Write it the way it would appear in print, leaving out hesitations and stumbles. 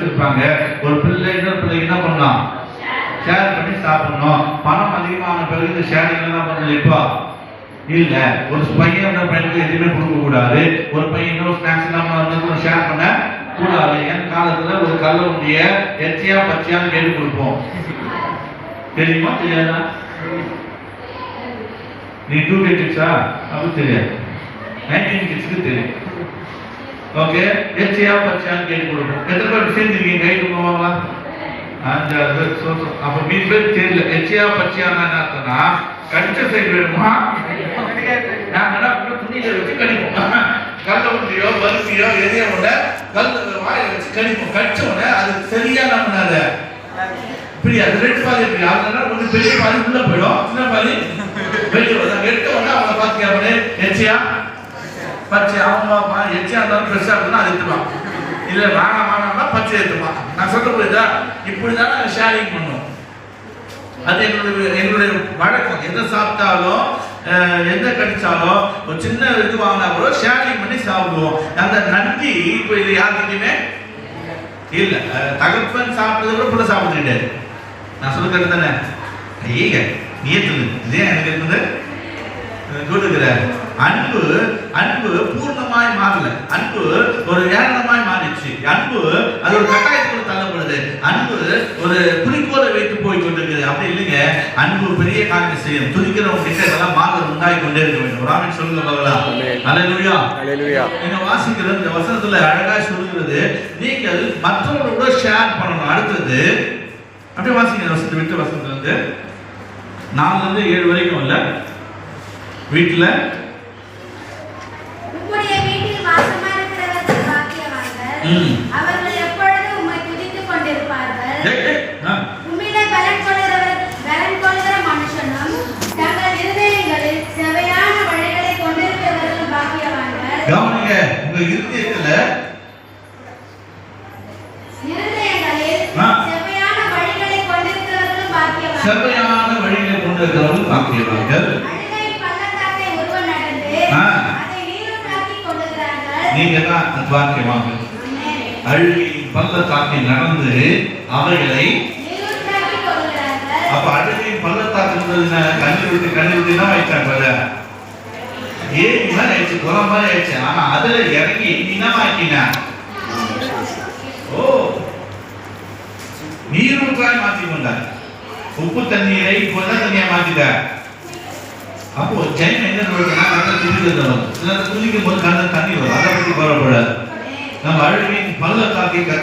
வச்சிருப்பாங்க. ஒரு பிள்ளை இன்னொரு பிள்ளை என்ன பண்ணலாம், ஷேர் பண்ணி சாப்பிடணும். பணம் அதிகமான பிறகு இந்த ஷேரிங் என்ன பண்ணல இப்போ இல்ல. ஒரு பையன் பையனுக்கு எதுவுமே கொடுக்க கூடாது. ஒரு பையன் இன்னொரு ஸ்நாக்ஸ் நம்ம ஷேர் பண்ண கூடாது. என் காலத்துல ஒரு கல்ல உண்டிய எச்சியா பச்சையான்னு கேட்டு கொடுப்போம். தெரியுமா தெரியாதா? நீ 2K கிட்ஸா? அப்படி தெரியாது. 19 கிட்ஸ்க்கு தெரியும். ஓகே, எச்சியா பச்சையான்னு கேட்டு கொடுப்போம். எத்தனை பேர் செஞ்சிருக்கீங்க? கை கொடுப்பாங்களா? 5-6 பேர். அப்ப மீதி பேர் தெரியல. எச்சியா பச்சையானா என்ன அர்த்தம்னா கடிச்ச சைடு வேணுமா, நாங்க துணியில வச்சு கடிப்போம். கல்ல உண்டியோ பருப்பியோ எதையோ ஒண்ணு கல்ல வாயில வச்சு கடிப்போம். கடிச்ச உடனே அது சரியா நம்ம இப்படி அது ரெண்டு பாதி இருக்கு. அதனால ஒண்ணு பெரிய பாதி உள்ள போயிடும், சின்ன பாதி வெளியே வரும். எடுத்த உடனே அவங்க பார்த்து கேட்பாங்க எச்சியா பச்சை. அவங்க எச்சியா இருந்தாலும் பெருசா இருக்குன்னா அது எடுத்துப்பான். இல்ல வாங்க பச்சை எடுத்துப்பான். நான் சொல்ல புரியுதா? இப்படிதான் நாங்கள் ஷேரிங் பண்ணுவோம். அது எங்களுடைய வழக்கம். எதை சாப்பிட்டாலும் எந்த கடிச்சாலும் ஒரு சின்ன இது வாங்கினா கூட ஷேரிங் பண்ணி சாப்பிடுவோம். அந்த நன்றி இப்போ இது யாருக்கிட்டையுமே இல்ல. தகப்பன் சாப்பிட்டது கூட புள்ள சாப்பிட கிடையாது. நான் சொல்ல கருத்து தானே? ஐய நீ இதே எனக்கு இருக்குது கொடுக்குற அன்பு. அன்பு பூர்ணமாய் மாறல. அன்பு ஒரு ஏளனமாய் மாறிடுச்சு. அன்பு அது ஒரு கட்டாயத்தோடு தள்ளப்படுது. அன்பு ஒரு குறிக்கோளை வைத்து போய் கொண்டிருக்குது. அப்படி இல்லைங்க. அன்பு பெரிய காரியம் செய்யும். துதிக்கிறவங்க கிட்ட இதெல்லாம் மாறுதல் உண்டாகி கொண்டே இருக்க வேண்டும். ராமன் சொல்லுங்க பார்க்கலாம். அல்லேலூயா அல்லேலூயா. நீங்க வாசிக்கிற இந்த வசனத்துல அழகா சொல்லுகிறது, நீங்கள் மற்றவர்களோட ஷேர் பண்ணணும். அடுத்தது அப்படியே வாசிக்கிற வசனத்தை விட்டு வசனத்துல இருந்து 4 இருந்து 7 வரைக்கும் இல்ல. வீட்டுல உம்முடைய வீட்டில் வாசமா இருக்கிறவர்கள் பாக்கியவான்கள். அவர்கள் எப்பொழுதும் உம்மை துதித்துக் கொண்டிருப்பார்கள். உம்மிலே பலன் கொள்கிற மனுஷனும் தங்கள் இருதயங்களில் செவையான வழிகளை கொண்டிருக்கிறவர்கள் பாக்கியவான்கள். கவனிங்க, உங்க இருதயங்களில் செவையான வழிகளை கொண்டிருக்கிறவர்கள் பாக்கியவான்கள். செவையான வழிகளை கொண்டிருக்கிறவர்கள் பாக்கியவான்கள். நீங்க தான் பாக்கியவான்கள். அழுகையின் பள்ளத்தாக்கில் நடந்து அவைகளை அப்ப அழுகையின் பள்ளத்தாக்கு கண்ணீர் விட்டு தான் வைத்தாங்க. ஏறி மாதிரி ஆயிடுச்சு, குளம் மாதிரி ஆயிடுச்சு. ஆனா அதுல இறங்கி இனமாக்கின நீரூற்றாய் மாற்றி கொண்டார். உப்பு தண்ணீரை கொண்ட தண்ணியா மாத்திட்டார். அப்போ ஜெயம் என்ன சொல்றதுன்னா கண்ணை துதிக்கிறதும் சில துதிக்கும் போது கண்ணை தண்ணி வரும். அதை பற்றி கவலைப்படாது. நம்ம அழுகையின் பள்ளத்தாக்கை